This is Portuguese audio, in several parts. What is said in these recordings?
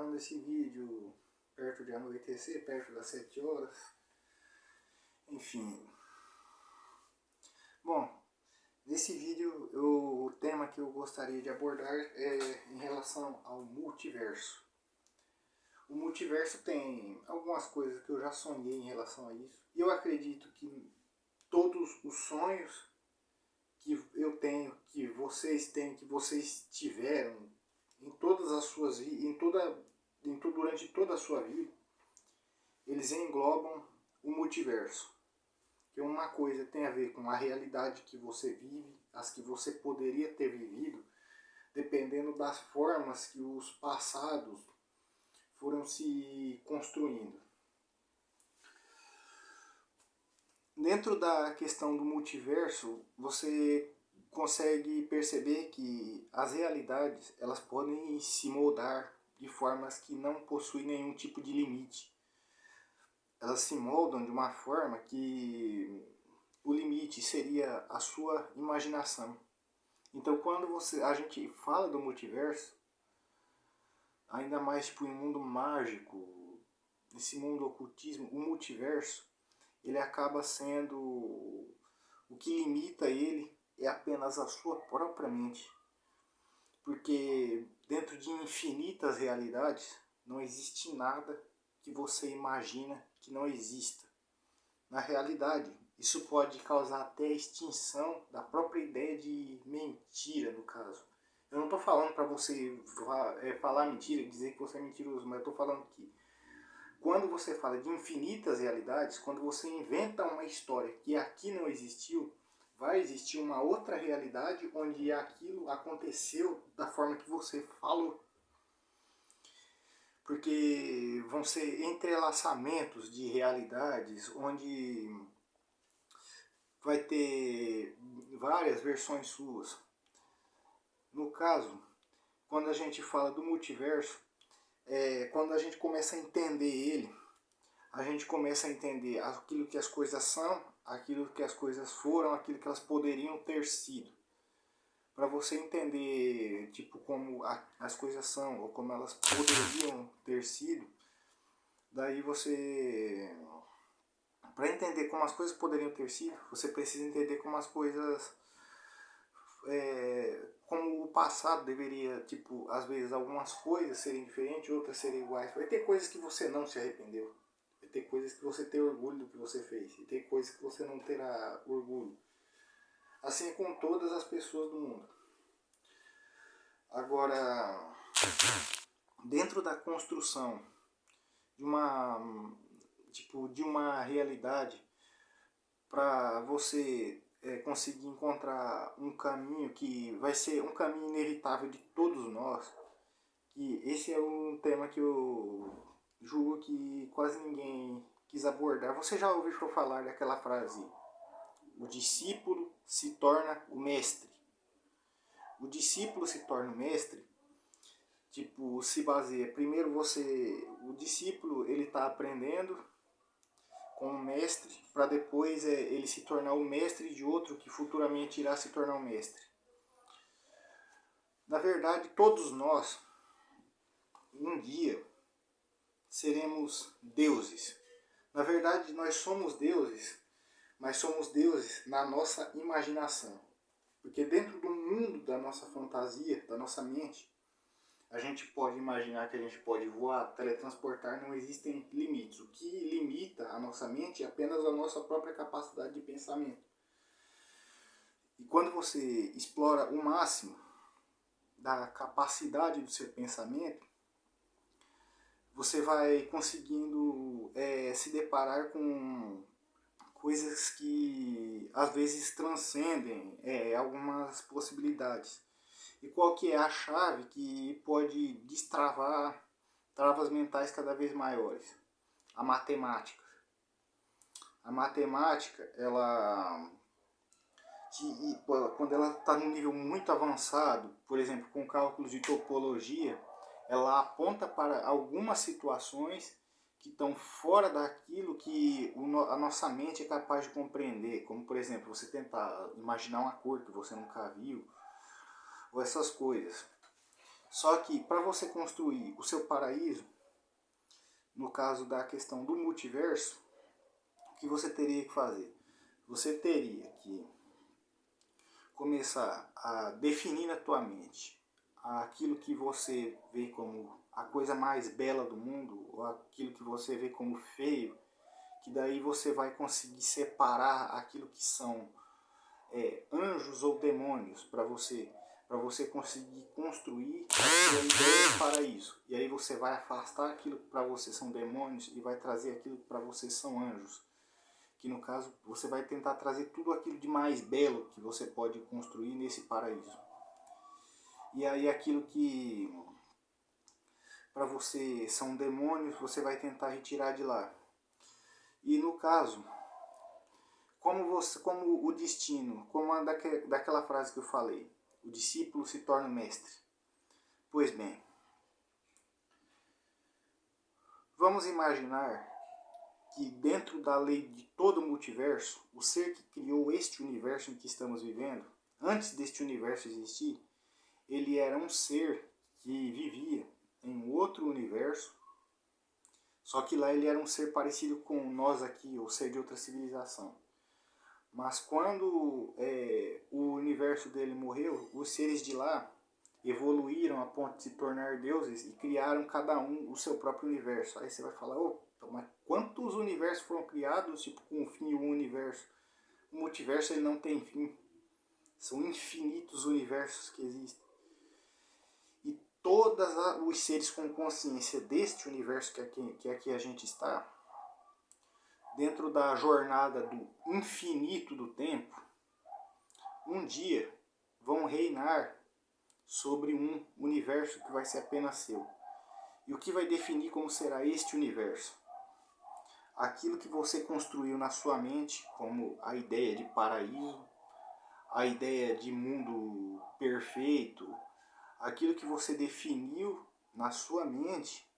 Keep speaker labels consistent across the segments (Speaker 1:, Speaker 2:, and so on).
Speaker 1: gravando esse vídeo perto de anoitecer, perto das 7 horas. Enfim. Bom, nesse vídeo o tema que eu gostaria de abordar é em relação ao multiverso. O multiverso tem algumas coisas que eu já sonhei em relação a isso. E eu acredito que todos os sonhos que eu tenho, que vocês têm, que vocês tiveram em todas as suas vidas, durante toda a sua vida, eles englobam o multiverso. Que uma coisa tem a ver com a realidade que você vive, as que você poderia ter vivido, dependendo das formas que os passados foram se construindo. Dentro da questão do multiverso, você consegue perceber que as realidades elas podem se moldar de formas que não possuem nenhum tipo de limite. Elas se moldam de uma forma que o limite seria a sua imaginação. Então quando a gente fala do multiverso, ainda mais tipo, em um mundo mágico, nesse mundo ocultismo, o multiverso, ele acaba sendo, o que limita ele é apenas a sua própria mente. Porque dentro de infinitas realidades não existe nada que você imagina que não exista. Na realidade, isso pode causar até a extinção da própria ideia de mentira, no caso. Eu não estou falando para você falar mentira e dizer que você é mentiroso, mas eu estou falando que quando você fala de infinitas realidades, quando você inventa uma história que aqui não existiu, vai existir uma outra realidade onde aquilo aconteceu da forma que você falou. Porque vão ser entrelaçamentos de realidades onde vai ter várias versões suas. No caso, quando a gente fala do multiverso, quando a gente começa a entender ele, a gente começa a entender aquilo que as coisas são, aquilo que as coisas foram, aquilo que elas poderiam ter sido. Para você entender tipo como as coisas são ou como elas poderiam ter sido, daí você, para entender como as coisas poderiam ter sido, você precisa entender como as coisas, como o passado deveria, tipo, às vezes algumas coisas serem diferentes, outras serem iguais. Vai ter coisas que você não se arrependeu. Vai ter coisas que você tem orgulho do que você fez. E tem coisas que você não terá orgulho. Assim com todas as pessoas do mundo. Agora, dentro da construção de uma realidade, para você conseguir encontrar um caminho que vai ser um caminho inevitável de todos nós, que esse é um tema que eu julgo que quase ninguém quis abordar. Você já ouviu falar daquela frase: o discípulo se torna o mestre. O discípulo se torna o mestre, tipo, se baseia, primeiro o discípulo ele está aprendendo com o mestre, para depois ele se tornar o mestre de outro que futuramente irá se tornar o mestre. Na verdade, todos nós, um dia, seremos deuses. Na verdade, nós somos deuses, mas somos deuses na nossa imaginação. Porque dentro do mundo da nossa fantasia, da nossa mente, a gente pode imaginar que a gente pode voar, teletransportar, não existem limites. O que limita a nossa mente é apenas a nossa própria capacidade de pensamento. E quando você explora o máximo da capacidade do seu pensamento, você vai conseguindo se deparar com coisas que às vezes transcendem algumas possibilidades. E qual que é a chave que pode destravar travas mentais cada vez maiores? A matemática. A matemática, quando ela está num nível muito avançado, por exemplo, com cálculos de topologia, ela aponta para algumas situações que estão fora daquilo que a nossa mente é capaz de compreender. Como, por exemplo, você tentar imaginar uma cor que você nunca viu, ou essas coisas. Só que para você construir o seu paraíso, no caso da questão do multiverso, o que você teria que fazer? Você teria que começar a definir na tua mente aquilo que você vê como a coisa mais bela do mundo, ou aquilo que você vê como feio, que daí você vai conseguir separar aquilo que são anjos ou demônios para você conseguir construir a sua ideia de paraíso. E aí você vai afastar aquilo que para você são demônios e vai trazer aquilo que para você são anjos. Que no caso você vai tentar trazer tudo aquilo de mais belo que você pode construir nesse paraíso. E aí aquilo que para você são demônios, você vai tentar retirar de lá. E no caso, como o destino, como daquela frase que eu falei, o discípulo se torna mestre. Pois bem, vamos imaginar que dentro da lei de todo o multiverso, o ser que criou este universo em que estamos vivendo, antes deste universo existir, ele era um ser que vivia em outro universo, só que lá ele era um ser parecido com nós aqui, ou ser de outra civilização. Mas quando o universo dele morreu, os seres de lá evoluíram a ponto de se tornar deuses e criaram cada um o seu próprio universo. Aí você vai falar, mas quantos universos foram criados, tipo, com um fim e um universo? O multiverso ele não tem fim. São infinitos universos que existem. E todos os seres com consciência deste universo que aqui a gente está, dentro da jornada do infinito do tempo, um dia vão reinar sobre um universo que vai ser apenas seu. E o que vai definir como será este universo? Aquilo que você construiu na sua mente, como a ideia de paraíso, a ideia de mundo perfeito, aquilo que você definiu na sua mente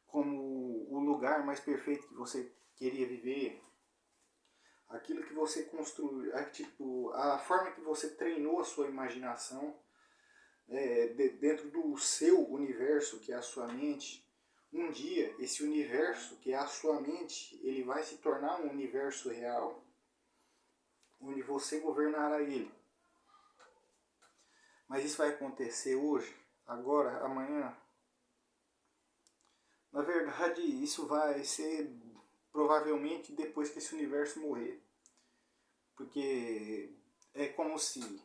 Speaker 1: como o lugar mais perfeito que você queria viver, aquilo que você construiu, a forma que você treinou a sua imaginação dentro do seu universo, que é a sua mente. Um dia, esse universo, que é a sua mente, ele vai se tornar um universo real, onde você governará ele. Mas isso vai acontecer hoje, agora, amanhã? Na verdade, isso vai ser provavelmente depois que esse universo morrer. Porque é como se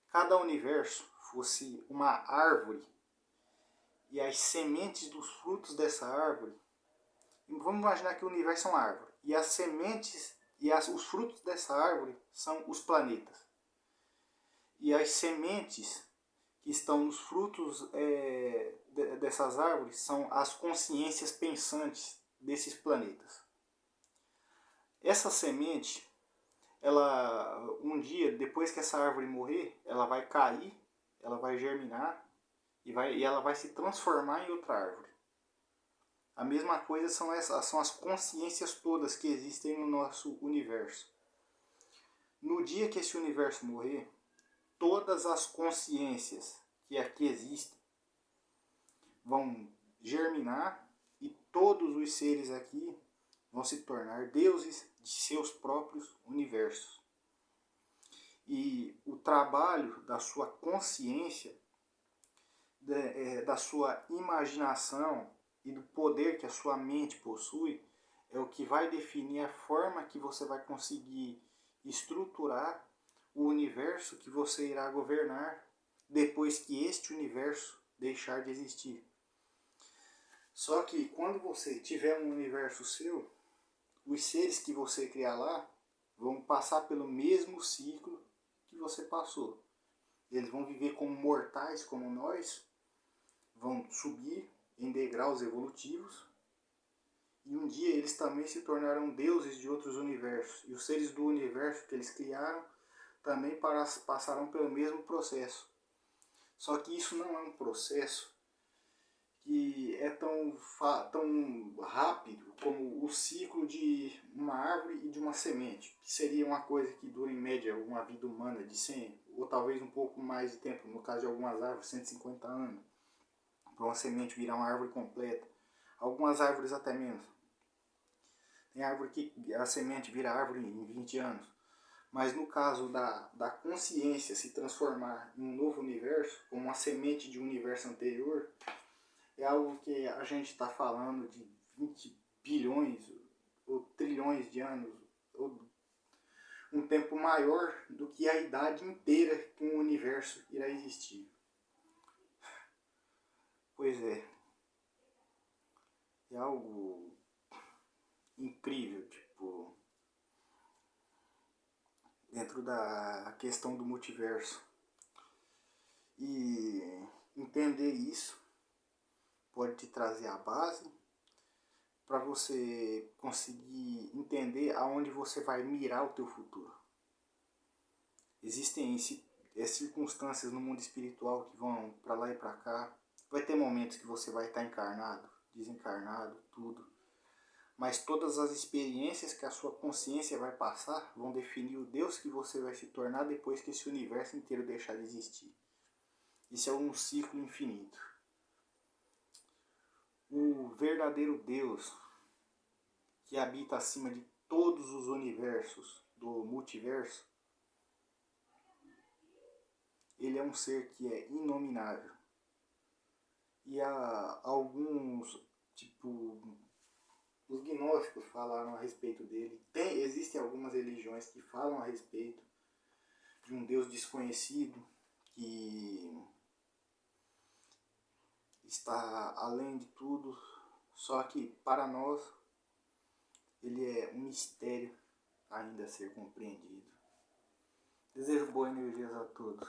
Speaker 1: cada universo fosse uma árvore e as sementes dos frutos dessa árvore, vamos imaginar que o universo é uma árvore e as sementes e os frutos dessa árvore são os planetas, e as sementes que estão nos frutos dessas árvores são as consciências pensantes desses planetas. Essa semente, ela um dia, depois que essa árvore morrer, ela vai cair, ela vai germinar e ela vai se transformar em outra árvore. A mesma coisa são as consciências todas que existem no nosso universo. No dia que esse universo morrer, todas as consciências que aqui existem vão germinar e todos os seres aqui vão se tornar deuses de seus próprios universos. E o trabalho da sua consciência, da sua imaginação e do poder que a sua mente possui é o que vai definir a forma que você vai conseguir estruturar o universo que você irá governar depois que este universo deixar de existir. Só que quando você tiver um universo seu, os seres que você criar lá vão passar pelo mesmo ciclo que você passou. Eles vão viver como mortais, como nós, vão subir em degraus evolutivos, e um dia eles também se tornarão deuses de outros universos. E os seres do universo que eles criaram também passarão pelo mesmo processo. Só que isso não é um processo que é tão rápido como o ciclo de uma árvore e de uma semente, que seria uma coisa que dura em média uma vida humana de 100 ou talvez um pouco mais de tempo, no caso de algumas árvores 150 anos, para uma semente virar uma árvore completa. Algumas árvores até menos. Tem árvore que a semente vira árvore em 20 anos. Mas no caso da consciência se transformar em um novo universo, como uma semente de um universo anterior, é algo que a gente está falando de 20 bilhões ou trilhões de anos, ou um tempo maior do que a idade inteira que um universo irá existir. Pois é algo incrível, tipo, dentro da questão do multiverso. E entender isso pode te trazer a base para você conseguir entender aonde você vai mirar o teu futuro. Existem circunstâncias no mundo espiritual que vão para lá e para cá. Vai ter momentos que você vai estar encarnado, desencarnado, tudo. Mas todas as experiências que a sua consciência vai passar vão definir o Deus que você vai se tornar depois que esse universo inteiro deixar de existir. Isso é um ciclo infinito. O verdadeiro Deus que habita acima de todos os universos do multiverso, ele é um ser que é inominável. E há alguns, tipo, os gnósticos falaram a respeito dele. Existem algumas religiões que falam a respeito de um Deus desconhecido que está além de tudo, só que para nós ele é um mistério ainda a ser compreendido. Desejo boas energias a todos.